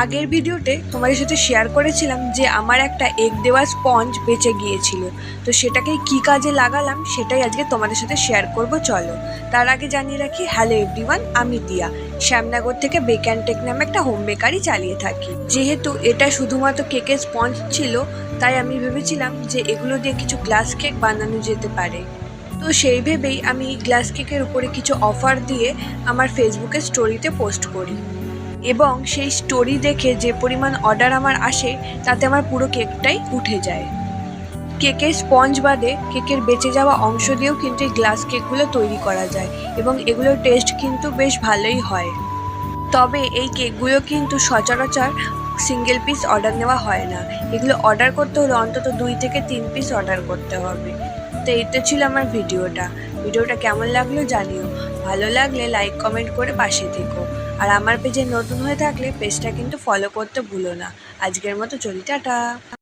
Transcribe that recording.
আগের ভিডিওতে তোমাদের সাথে শেয়ার করেছিলাম যে আমার একটা এগ দেওয়া স্পঞ্জ বেঁচে গিয়েছিল, তো সেটাকে কি কাজে লাগালাম সেটাই আজকে তোমাদের সাথে শেয়ার করব। চলো তার আগে জানিয়ে রাখি, হ্যালো এভরিওয়ান, আমি দিয়া শ্যামনগর থেকে বেক অ্যান্ড টেক নামে একটা হোম বেকারি চালিয়ে থাকি। যেহেতু এটা শুধুমাত্র কেকের স্পঞ্জ ছিল, তাই আমি ভেবেছিলাম যে এগুলো দিয়ে কিছু গ্লাস কেক বানানো যেতে পারে। তো সেই ভেবেই আমি গ্লাস কেকের উপরে কিছু অফার দিয়ে আমার ফেসবুকে স্টোরিতে পোস্ট করি, এবং সেই স্টোরি দেখে যে পরিমাণ অর্ডার আমার আসে তাতে আমার পুরো কেকটাই উঠে যায়। কেকের স্পঞ্জ বাদে কেকের বেঁচে যাওয়া অংশ দিয়েও কিন্তু এই গ্লাস কেকগুলো তৈরি করা যায়, এবং এগুলোর টেস্ট কিন্তু বেশ ভালোই হয়। তবে এই কেকগুলো কিন্তু সচরাচর সিঙ্গেল পিস অর্ডার নেওয়া হয় না, এগুলো অর্ডার করতে হলে অন্তত 2 থেকে 3 পিস অর্ডার করতে হবে। তো এইটা ছিল আমার ভিডিওটা কেমন লাগলো জানিও। ভালো লাগলে লাইক কমেন্ট করে পাশে থেকো, আর আমার পেজে নতুন হয়ে থাকলে পেজটা কিন্তু ফলো করতে ভুলো না। আজকের মতো চলি, টাটা।